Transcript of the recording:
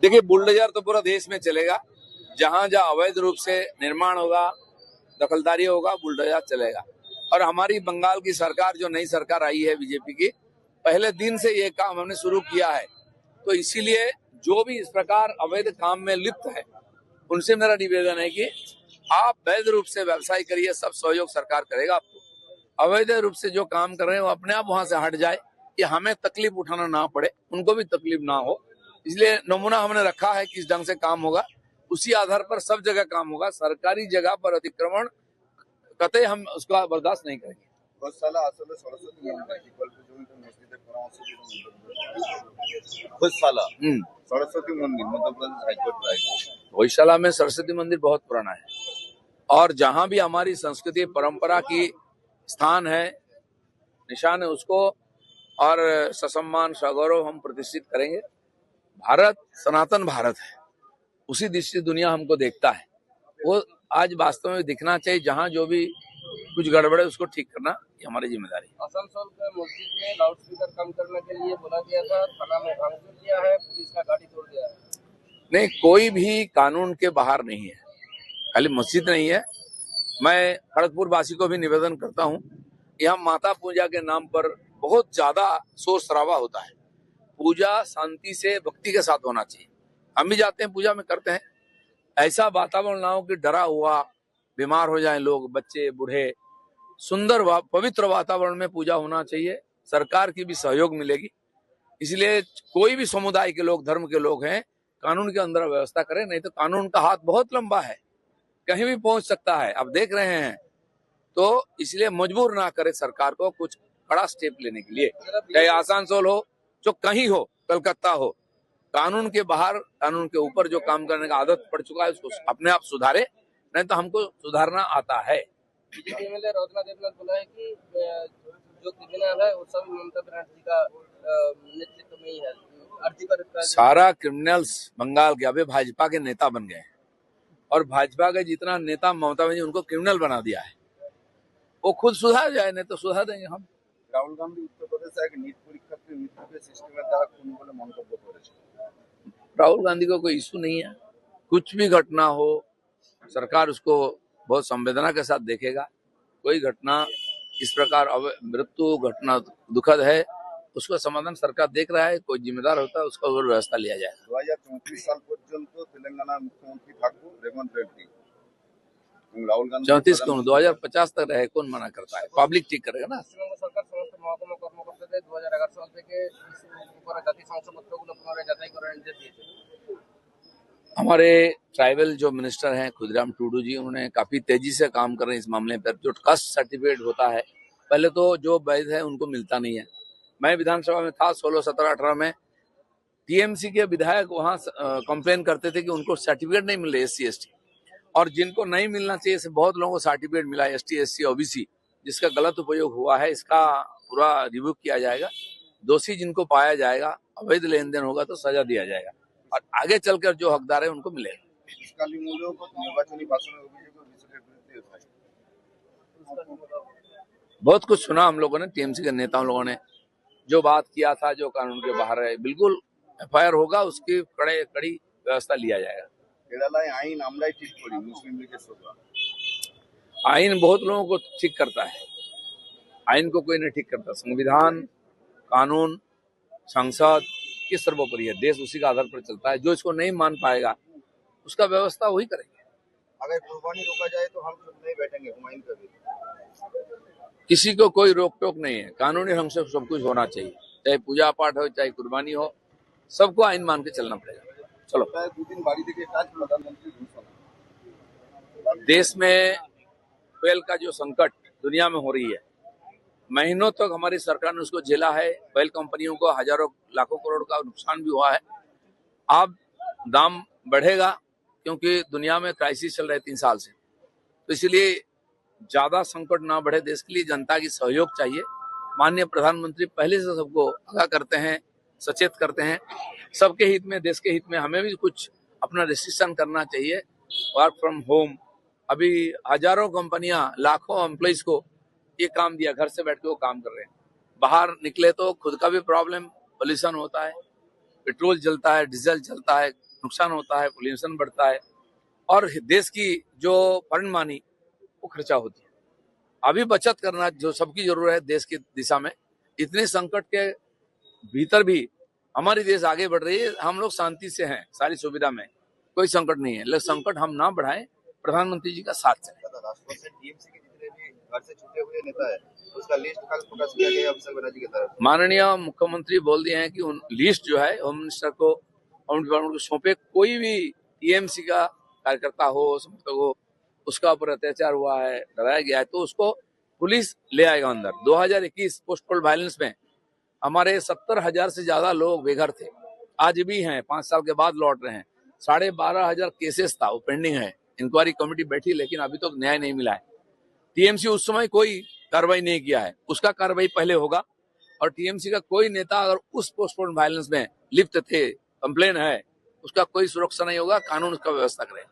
देखिए, बुलडोजर तो पूरा देश में चलेगा। जहां जहां अवैध रूप से निर्माण होगा, दखलदारी होगा, बुलडोजर चलेगा। और हमारी बंगाल की सरकार, जो नई सरकार आई है बीजेपी की, पहले दिन से ये काम हमने शुरू किया है। तो इसीलिए जो भी इस प्रकार अवैध काम में लिप्त है, उनसे मेरा निवेदन है कि आप वैध रूप से व्यवसाय करिए, सब सहयोग सरकार करेगा आपको। अवैध रूप से जो काम कर रहे हैं वो अपने आप वहां से हट जाए, कि हमें तकलीफ उठाना ना पड़े, उनको भी तकलीफ ना हो। इसलिए नमूना हमने रखा है किस ढंग से काम होगा, उसी आधार पर सब जगह काम होगा। सरकारी जगह पर अतिक्रमण कतई हम उसका बर्दाश्त नहीं करेंगे। सरस्वती मंदिर मध्य प्रदेश हाईकोर्ट रायगढ़। गौशाला में सरस्वती मंदिर बहुत पुराना है, और जहां भी हमारी संस्कृति परंपरा की स्थान है, निशान है, उसको और ससम्मान सगौरव हम प्रतिष्ठित करेंगे। भारत सनातन भारत है, उसी दृष्टि दुनिया हमको देखता है। वो आज वास्तव में दिखना चाहिए। जहां जो भी कुछ गड़बड़ है उसको ठीक करना ये हमारी जिम्मेदारी है। आसनसोल के मस्जिद में लाउड स्पीकर कम करने के लिए बोला गया था, थाना में भांगचोर किया है, पुलिस का गाड़ी तोड़ दिया है। नहीं, कोई भी कानून के बाहर नहीं है, खाली मस्जिद नहीं है। मैं खड़गपुर वासी को भी निवेदन करता हूँ, यहाँ माता पूजा के नाम पर बहुत ज्यादा शोर शराबा होता है। पूजा शांति से भक्ति के साथ होना चाहिए। हम भी जाते हैं, पूजा में करते हैं। ऐसा वातावरण ना हो कि डरा हुआ, बीमार हो जाए लोग, बच्चे बूढ़े। सुंदर पवित्र वातावरण में पूजा होना चाहिए। सरकार की भी सहयोग मिलेगी। इसलिए कोई भी समुदाय के लोग, धर्म के लोग हैं, कानून के अंदर व्यवस्था करें, नहीं तो कानून का हाथ बहुत लंबा है, कहीं भी पहुंच सकता है। अब देख रहे हैं, तो इसलिए मजबूर ना करे सरकार को कुछ बड़ा स्टेप लेने के लिए। चाहे आसनसोल हो, जो कहीं हो, कलकत्ता हो, कानून के बाहर, कानून के ऊपर जो काम करने का आदत पड़ चुका है, उसको अपने आप सुधारे, नहीं तो हमको सुधारना आता है। बीजेपी एमएलए रोजना देवनाथ बोला है कि जो क्रिमिनल है वो सब ममता बनर्जी का नेतृत्व में ही है। अर्जी पर सारा क्रिमिनल्स बंगाल के अभी भाजपा के नेता बन गए हैं, और भाजपा के जितना नेता ममता बनर्जी उनको क्रिमिनल बना दिया है। वो खुद सुधार जाए, नहीं तो सुधार देंगे हम। রাহুল গান্ধী উত্তরপ্রদেশে এক নিট পরীক্ষার্থীর মৃত্যুকে সিস্টেমের দ্বারা খুন বলে মন্তব্য করেছেন। राहुल गांधी को कोई इशू नहीं है। कुछ भी घटना हो, सरकार उसको बहुत संवेदना के साथ देखेगा। कोई घटना इस प्रकार मृत्यु घटना दुखद है, उसका समाधान सरकार देख रहा है। कोई जिम्मेदार होता है, उसका और व्यवस्था लिया जाएगा। 2034 साल পর্যন্ত তেলেঙ্গানার মুখ্যমন্ত্রী থাকবো রেবন্ত রেড্ডি। রাহুল গান্ধী 34 क्यों, 2050 तक रहे, कौन मना करता है? पब्लिक ठीक करेगा ना। পশ্চিমবঙ্গ সরকার সমস্ত মহকুমা কর্মকর্তাদের 2011 সাল থেকে উপরে জাতি শংসাপত্রগুলো পুনরায় যাচাই করার নির্দেশ দিয়েছে। हमारे ट्राइबल जो मिनिस्टर हैं खुदराम टूडू जी, उन्होंने काफी तेजी से काम कर रहे हैं इस मामले पर। जो कास्ट सर्टिफिकेट होता है, पहले तो जो वैध है उनको मिलता नहीं है। मैं विधानसभा में था 16, 17, 18 में। टीएमसी के विधायक वहां कंप्लेन करते थे कि उनको सर्टिफिकेट नहीं मिल रहे, SC ST, और जिनको नहीं मिलना चाहिए से बहुत लोगों को सर्टिफिकेट मिला, ST SC OBC, जिसका गलत उपयोग हुआ है। इसका पूरा रिव्यू किया जाएगा। दोषी जिनको पाया जाएगा, अवैध लेन देन होगा तो सजा दिया जाएगा, और आगे चलकर जो हकदार है उनको मिलेगा। ঘুষকালি মূল্যেও নির্বাচনী ভাষণের অভিযোগ বিজেপির বিরুদ্ধে হয়। बहुत कुछ सुना हम लोगों ने, टीएमसी के नेताओं लोगों ने जो बात किया था, जो कानून के बाहर है, बिल्कुल FIR होगा, उसकी कड़ी व्यवस्था लिया जाएगा। কেরালায় আইন আমরাই ঠিক করি, মুসলিম লীগের স্লোগান। आइन बहुत लोगों को ठीक करता है, आइन को कोई नहीं ठीक करता। संविधान, कानून, संसद ये सर्वोपरि है। देश उसी का आधार पर चलता है। जो इसको नहीं मान पाएगा, उसका व्यवस्था वही करेंगे। अगर कुर्बानी रोका जाए तो हम चुप नहीं बैठेंगे, हुमायूं कबीर। किसी को कोई रोक टोक नहीं है। कानूनी ढंग से सब कुछ होना चाहिए, चाहे पूजा पाठ हो, चाहे कुर्बानी हो, सबको आइन मान के चलना पड़ेगा। चलो, প্রায় দুদিন বাড়ি থেকে কাজ প্রধানমন্ত্রী ঘোষণা। देश में तेल का जो संकट दुनिया में हो रही है, महीनों तक हमारी सरकार ने उसको झेला है। तेल कंपनियों को हजारों लाखों करोड़ का नुकसान भी हुआ है। अब दाम बढ़ेगा, क्योंकि दुनिया में क्राइसिस चल रहा है 3 साल से। तो इसलिए ज्यादा संकट ना बढ़े, देश के लिए जनता की सहयोग चाहिए। माननीय प्रधानमंत्री पहले से सबको आगाह करते हैं, सचेत करते हैं। सबके हित में, देश के हित में हमें भी कुछ अपना रिस्ट्रिक्शन करना चाहिए। वर्क फ्रॉम होम, अभी हजारों कंपनियां, लाखों एम्प्लॉइज को ये काम दिया, घर से बैठ के वो काम कर रहे हैं। बाहर निकले तो खुद का भी प्रॉब्लम, पोल्यूशन होता है, पेट्रोल जलता है, डीजल जलता है, नुकसान होता है, पोल्यूशन बढ़ता है और देश की जो फंड मानी वो खर्चा होती है। अभी बचत करना जो सबकी जरूरत है देश की दिशा में। इतने संकट के भीतर भी हमारी देश आगे बढ़ रही है। हम लोग शांति से हैं, सारी सुविधा में कोई संकट नहीं है, लेकिन संकट हम ना बढ़ाएं, प्रधानमंत्री जी का साथ चले। राष्ट्रपति से टीएमसी के जितने भी घर से छूटे हुए नेता है उसका लिस्ट कल प्रकाश किया गया अभिषेक बनर्जी की तरफ। माननीय मुख्यमंत्री बोल दिए हैं कि उन लिस्ट जो है होम मिनिस्टर को, होम डिपार्टमेंट को सौंपे। कोई भी टीएमसी का कार्यकर्ता हो, समर्थक हो, उसका ऊपर अत्याचार हुआ है, डराया गया है, तो उसको पुलिस ले आएगा अंदर। 2021 पोस्ट पोल वायलेंस में हमारे 70,000 से ज्यादा लोग बेघर थे, आज भी हैं, 5 साल के बाद लौट रहे हैं। 12,500 केसेस था, वो पेंडिंग है। इंक्वायरी कमेटी बैठी लेकिन अभी तक न्याय नहीं मिला है। टीएमसी उस समय कोई कार्रवाई नहीं किया है, उसका कार्रवाई पहले होगा। और टीएमसी का कोई नेता अगर उस पोस्टपोन वायलेंस में लिप्त थे, कंप्लेन है, उसका कोई सुरक्षा नहीं होगा, कानून उसका व्यवस्था करेगा।